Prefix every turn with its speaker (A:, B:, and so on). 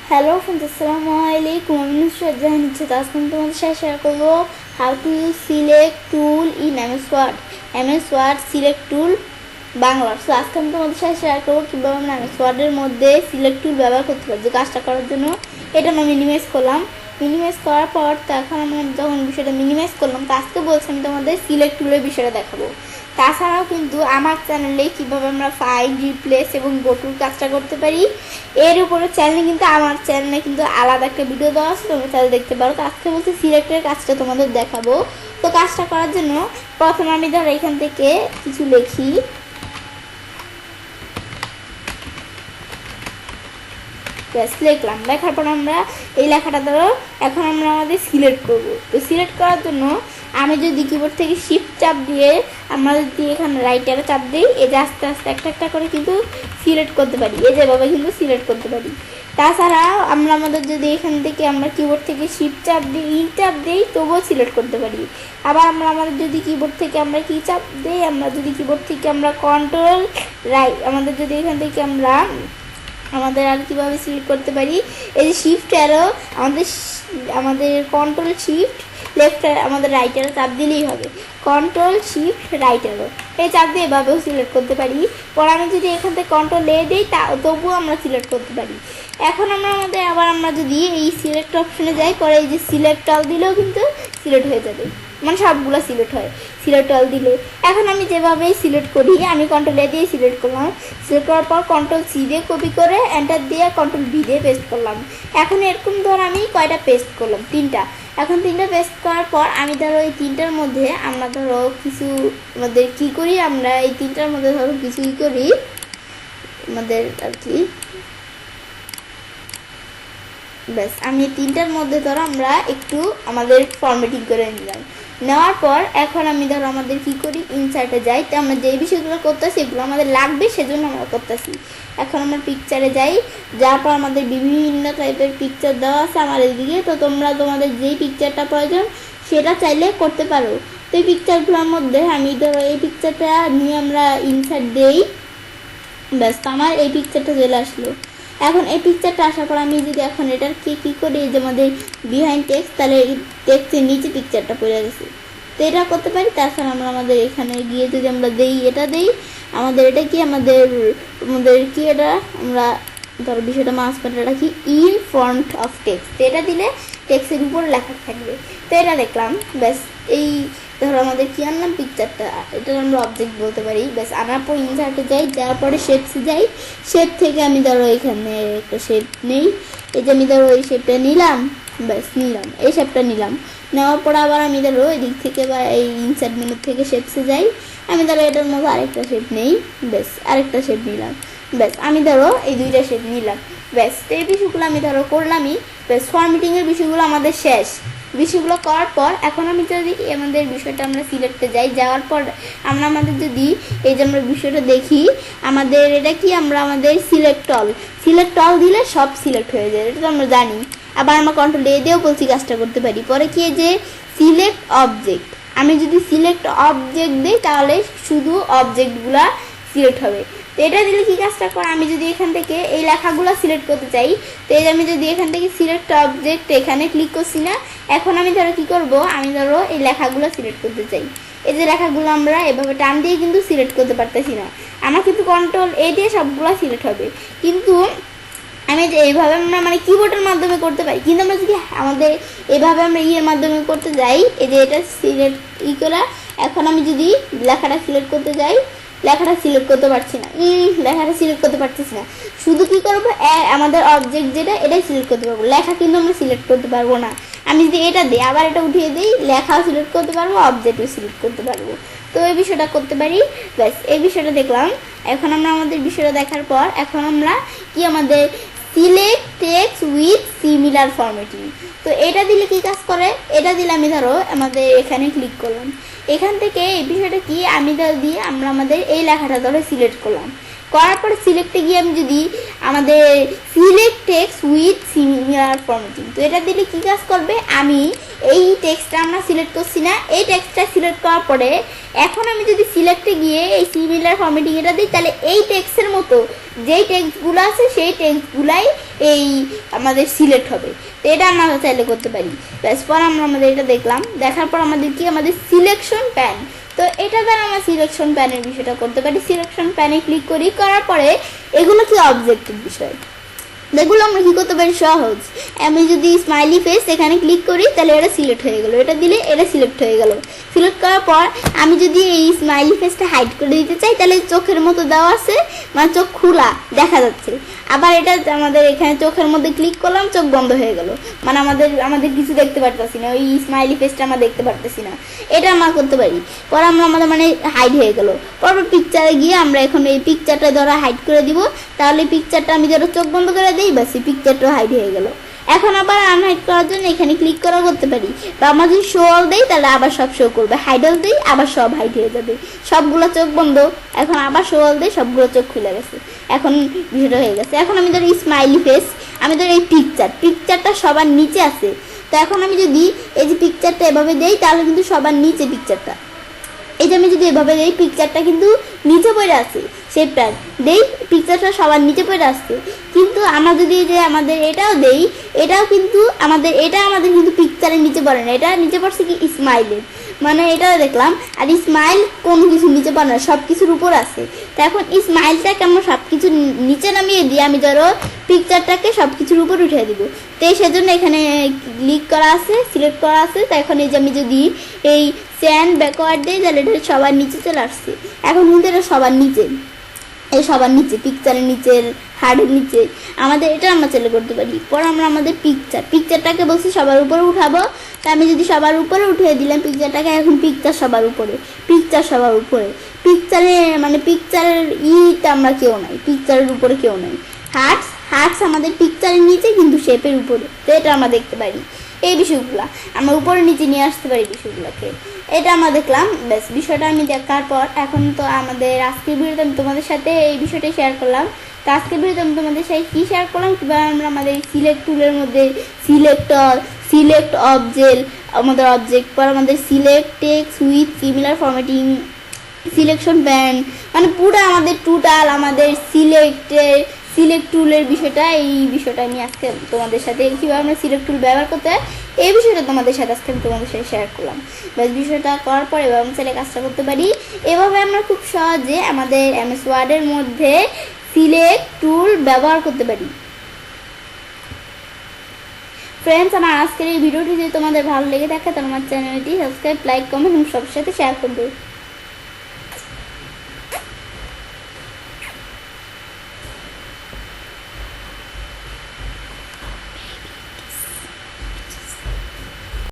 A: Hello friends, আসসালামু আলাইকুম। আমি নুসরাত জাহান নিচ্ছি। আজকে আমি তোমাদের সাথে শেয়ার করবো how to use select tool in MS word select tool Bangla. So আজকে আমি তোমাদের সাথে শেয়ার করবো কীভাবে আমরা এমএস ওয়ার্ডের মধ্যে সিলেক্ট টুল ব্যবহার করতে পারি। যে কাজটা করার জন্য এটা আমি মিনিমাইজ করলাম। মিনিমাইজ করার পর তো এখন আমরা যখন বিষয়টা মিনিমাইজ করলাম, তো আজকে বলছি আমি তোমাদের সিলেক্ট টুলের বিষয়টা দেখাবো। তাছাড়াও কিন্তু আমার চ্যানেলে কীভাবে আমরা ফাইল রিপ্লেস এবং গোটুর কাজটা করতে পারি এর উপরে চ্যানেলে কিন্তু আমার চ্যানেলে কিন্তু আলাদা একটা ভিডিও দেওয়া আছে, তোমরা চ্যানেল দেখতে পারো। তো আজকে বলছি সিলেক্টের কাজটা তোমাদের দেখাবো। তো কাজটা করার জন্য প্রথমে আমি ধরো এখান থেকে কিছু লিখি, লিখলাম। লেখার পর আমরা এই লেখাটা ধরো এখন আমরা আমাদের সিলেক্ট করব। তো সিলেক্ট করার জন্য আমি যদি কিবোর্ড থেকে শিফট চাপ দিয়ে আমরা যদি এখানে রাইটারে চাপ দিই, এই যে আস্তে আস্তে একটা একটা করে কিন্তু সিলেক্ট করতে পারি, এই যেভাবে কিন্তু সিলেক্ট করতে পারি। তাছাড়া আমরা আমাদের যদি এখান থেকে আমরা কিবোর্ড থেকে শিফট চাপ দিই, ই চাপ দিই, তবুও সিলেক্ট করতে পারি। আবার আমরা আমাদের যদি কিবোর্ড থেকে আমরা কি চাপ দিই, আমরা যদি কিবোর্ড থেকে আমরা কন্ট্রোল রাইট, আমাদের যদি এখান থেকে আমরা আমাদের আর কীভাবে সিলেক্ট করতে পারি, এই যে শিফট অ্যারো আমাদের কন্ট্রোল শিফট লেফট আমাদের রাইট অ্যারো চাপ দিলেই হবে। কন্ট্রোল শিফট রাইট অ্যারো এই চাপ দিয়ে এভাবেও সিলেক্ট করতে পারি। পর আমি যদি এখান থেকে কন্ট্রোল এ দিই, তবুও আমরা সিলেক্ট করতে পারি। এখন আমরা যদি এই সিলেক্ট অপশনে যাই, পরে এই যে সিলেক্ট অল দিলেও কিন্তু সিলেক্ট হয়ে যাবে, মানে সবগুলো সিলেক্ট হয় সিলেক্ট অল দিলে। এখন আমি যেভাবেই সিলেক্ট করি, আমি কন্ট্রোল এ দিয়ে সিলেক্ট করলাম। সিলেক্ট করার পর কন্ট্রোল সি দিয়ে কপি করে এন্টার দিয়ে কন্ট্রোল ভি দিয়ে পেস্ট করলাম। এখন এরকম ধর আমি কয়টা পেস্ট করলাম, 3টা। এখন 3টা পেস্ট করার পর আমি ধরো এই 3টার মধ্যে আমরা ধরো কিছু আমাদের কী করি, আমরা এই 3টার মধ্যে ধরো কিছু ই করি আমাদের আর কি, ব্যাস আমি 3টার মধ্যে ধরো আমরা একটু আমাদের ফরম্যাটিং করে নিলাম। নেওয়ার পর এখন আমি ধরো আমাদের কি করি, ইনসার্টে যাই। তো আমরা যেই বিষয়গুলো করতেছি এগুলো আমাদের লাগবে, সেজন্য আমরা করতেছি। এখন আমরা পিকচারে যাই, যার পর আমাদের বিভিন্ন টাইপের পিকচার দেওয়া আছে আমার এদিকে। তো তোমরা তোমাদের যেই পিকচারটা প্রয়োজন সেটা চাইলে করতে পারো। তো এই পিকচারগুলোর মধ্যে আমি ধরো এই পিকচারটা নিয়ে আমরা ইনসার্ট দেই, ব্যাস আমার এই পিকচারটা চলে আসলো। এখন এই পিকচারটা আসার পর আমি যদি এখন এটার কী করি, যে আমাদের বিহাইন্ড টেক্সট, তাহলে টেক্সটের নিচে পিকচারটা পড়ে গেছে। তো এটা করতে পারি। তাছাড়া আমাদের এখানে গিয়ে যদি আমরা এটা দেই, আমাদের এটা কি আমাদের কি এটা আমরা ধরো বিষয়টা মাঝখানে রাখি, ইন ফ্রন্ট অফ টেক্সট। এটা দিলে টেক্সটের উপরে লেখা থাকবে। তো এটা দেখলাম, ব্যাস এই ধরো আমাদের কি আনলাম পিকচারটা, এটা আমরা অবজেক্ট বলতে পারি। ব্যাস আনার পর ইনসার্টে যাই, যাওয়ার পরে শেপসে যাই। শেপ থেকে আমি ধরো এখানে একটা শেপ নেই, এই যে আমি ধরো এই শেপটা নিলাম, ব্যাস নিলাম, এই শেপটা নিলাম। নেওয়ার পর আবার আমি ধরো এদিক থেকে বা এই ইনসার্ট মেনু থেকে শেপসে যাই, আমি ধরো এটার মধ্যে আরেকটা শেপ নেই, ব্যাস আরেকটা শেপ নিলাম, ব্যাস আমি ধরো এই 2টা শেপ নিলাম। ব্যাস তো এই বিষয়গুলো আমি ধরো করলামই। ব্যাস ফরম্যাটিংয়ের বিষয়গুলো আমাদের শেষ। বিষয়গুলো করার পর এখন আমি যদি আমাদের বিষয়টা আমরা সিলেক্টে যাই, যাওয়ার পর আমরা আমাদের যদি এই যে আমরা বিষয়টা দেখি, আমাদের এটা কি আমরা আমাদের সিলেক্ট অল দিলে সব সিলেক্ট হয়ে যায়, এটা তো আমরা জানি। আবার আমরা কন্ট্রোল এ দিয়েও বলছি কাজটা করতে পারি। পরে কি যে সিলেক্ট অবজেক্ট, আমি যদি সিলেক্ট অবজেক্ট দিই তাহলে শুধু অবজেক্টগুলা সিলেক্ট হবে। তো এটা দিলে কি কাজটা করে, আমি যদি এখান থেকে এই লেখাগুলো সিলেক্ট করতে চাই, তো এই আমি যদি এখান থেকে সিলেক্ট অবজেক্ট এখানে ক্লিক করছি না, এখন আমি ধরো কি করব, আমি ধরো এই লেখাগুলো সিলেক্ট করতে চাই। এই যে লেখাগুলো আমরা এভাবে টান দিয়ে কিন্তু সিলেক্ট করতে পারতেছি না, আমার কিন্তু কন্ট্রোল এ দিয়ে সবগুলো সিলেক্ট হবে। কিন্তু আমি যে এইভাবে আমরা মানে কিবোর্ডের মাধ্যমে করতে পারি, কিন্তু আমরা যদি আমাদের এভাবে আমরা ইয়ের মাধ্যমে করতে যাই, এই যে এটা সিলেক্ট করা, এখন আমি যদি লেখাটা সিলেক্ট করতে যাই, লেখাটা সিলেক্ট করতে পারছি না, লেখাটা সিলেক্ট করতে পারতেছি না। শুধু কি করবো, আমাদের অবজেক্ট যেটা এটাই সিলেক্ট করতে পারবো, লেখা কিন্তু আমরা সিলেক্ট করতে পারবো না। আমি যদি এটা দিই, আবার এটা উঠিয়ে দিই, লেখাও সিলেক্ট করতে পারবো, অবজেক্টও সিলেক্ট করতে পারবো। তো এই বিষয়টা করতে পারি। ব্যাস এই বিষয়টা দেখলাম। এখন আমরা আমাদের বিষয়টা দেখার পর এখন আমরা কি আমাদের select text with similar formatting, তো এটা দিলে কি কাজ করে, এটা দিলে আমি ধরো আমাদের এখানে ক্লিক করলাম, এখান থেকে এই বিষয়টা কি আমি ধরো দিয়ে আমরা আমাদের এই লেখাটা ধরো সিলেক্ট করলাম। করার পরে সিলেক্টে গিয়ে আমি যদি আমাদের select text with similar formatting. তো এটা দিলে কি কাজ করবে, আমি এই টেক্সটটা আমরা সিলেক্ট করছি না, এই টেক্সটটা সিলেক্ট করার পরে এখন আমি যদি সিলেক্টে গিয়ে এই সিমিলার ফরম্যাটিং এটা দিই, তাহলে এই টেক্সটের মতো যেই টেক্সটগুলো আছে সেই টেক্সটগুলাই এই আমাদের সিলেক্ট হবে। তো এটা আমরা চাইলে করতে পারি। ব্যাস, পর আমরা আমাদের এটা দেখলাম, দেখার পর আমাদের কি আমাদের সিলেকশন প্যান। তো এটা দ্বারা আমরা সিলেকশন প্যানের বিষয়টা করতে পারি। সিলেকশন প্যানে ক্লিক করি, করার পরে এগুলো কি অবজেক্টের বিষয়, এগুলো আমরা কি করতে পারি, সহজ। আমি যদি স্মাইলি ফেস এখানে ক্লিক করি তাহলে এটা সিলেক্ট হয়ে গেল, এটা দিলে এটা সিলেক্ট হয়ে গেল। সিলেক্ট করার পর আমি যদি এই স্মাইলি ফেসটা হাইড করে দিতে চাই তাহলে চোখের মতো দেওয়া আছে, মানে চোখ খোলা দেখা যাচ্ছে। আবার এটা আমাদের এখানে চোখের মধ্যে ক্লিক করলাম, চোখ বন্ধ হয়ে গেল, মানে আমাদের কিছু দেখতে পারতেছি না, ওই স্মাইলি ফেসটা আমরা দেখতে পারতেছি না। এটা আমরা করতে পারি। পর আমরা আমাদের মানে হাইড হয়ে গেল। পরপর পিকচারে গিয়ে আমরা এখন এই পিকচারটা ধরা হাইড করে দিব, তাহলে পিকচারটা আমি ধরো চোখ বন্ধ করে দিই, বাস পিকচারটা হাইড হয়ে গেল। এখন আবার আনহাইড করার জন্য এখানে ক্লিক করা করতে পারি, বা আমরা যদি শো অল দেই তাহলে আবার সব শো করবে, হাইড অল দিই আবার সব হাইড হয়ে যাবে, সবগুলো চোখ বন্ধ। এখন আবার শো অল দিই, সবগুলো চোখ খুলে গেছে, এখন বিষয়টা হয়ে গেছে। এখন আমি ধরো স্মাইলি ফেস, আমি ধরো এই পিকচারটা সবার নিচে আছে। তো এখন আমি যদি এই যে পিকচারটা এভাবে দেই তাহলে কিন্তু সবার নিচে পিকচারটা, এই যে আমি যদি এভাবে দেই পিকচারটা কিন্তু নিচে পড়ে আছে, শেপটা দেই পিকচারটা সবার নিচে পড়ে আসছে। কিন্তু আমরা যদি যে আমাদের এটাও দেই, এটাও কিন্তু আমাদের কিন্তু পিকচারের নিচে পড়ে না, এটা নিচে পড়ছে কি স্মাইলের, মানে এটাও দেখলাম। আর স্মাইল কোনো কিছু নিচে পড়ে না, সব কিছুর উপর আছে। তো এখন স্মাইলটাকে আমরা সব কিছু নিচে নামিয়ে দিই, আমি ধরো পিকচারটাকে সব কিছুর উপর উঠে দিব। তো সেজন্য এখানে ক্লিক করা আছে, সিলেক্ট করা আছে। তো এখন এই যে আমি যদি এই স্যান্ড ব্যাকওয়ার্ড দিই তাহলে এটা সবার নিচে চলে আসছে। এখন কিন্তু এটা সবার নিচে, এই সবার নিচে পিকচারের নিচের হার্ডের নিচে আমাদের এটা আমরা চালু করতে পারি। পর আমরা আমাদের পিকচারটাকে বলছি সবার উপরে উঠাবো। তা আমি যদি সবার উপরে উঠিয়ে দিলাম পিকচারটাকে, এখন পিকচার সবার উপরে, পিকচারে মানে পিকচারের ইটা আমরা কেউ নাই, পিকচারের উপরে কেউ নাই। হার্টস আমাদের পিকচারের নিচে কিন্তু শেপের উপরে। তো এটা আমরা দেখতে পারি, এই বিষয়গুলো আমরা উপরে নিচে নিয়ে আসতে পারি বিষয়গুলোকে। এটা আমরা দেখলাম। ব্যাস, বিষয়টা আমি দেখার পর এখন তো আমাদের আজকের ভিডিওতে আমি তোমাদের সাথে এই বিষয়টাই শেয়ার করলাম। তো আজকের ভিডিওতে আমি তোমাদের সাথে কী শেয়ার করলাম, কীভাবে আমরা আমাদের সিলেক্ট টুলের মধ্যে সিলেক্ট অবজেক্ট পর আমাদের select text with similar formatting, selection band, মানে পুরো আমাদের টোটাল আমাদের সিলেক্ট টুলের বিষয়টা, এই বিষয়টা আমি আজকে তোমাদের সাথে কীভাবে আমরা সিলেক্ট টুল ব্যবহার করতে হয় এই বিষয়টা তোমাদের সাথে আজকে আমি তোমাদের সাথে শেয়ার করলাম। ব্যাস, বিষয়টা করার পর এবার আমরা চাইলে কাজটা করতে পারি। এভাবে আমরা খুব সহজে আমাদের MS ওয়ার্ডের মধ্যে সিলেক্ট টুল ব্যবহার করতে পারি। ফ্রেন্ডস, আমার আজকের এই ভিডিওটি যদি তোমাদের ভালো লেগে থাকে তাহলে আমার চ্যানেলটি সাবস্ক্রাইব, লাইক, কমেন্ট এবং সবার সাথে শেয়ার করবে।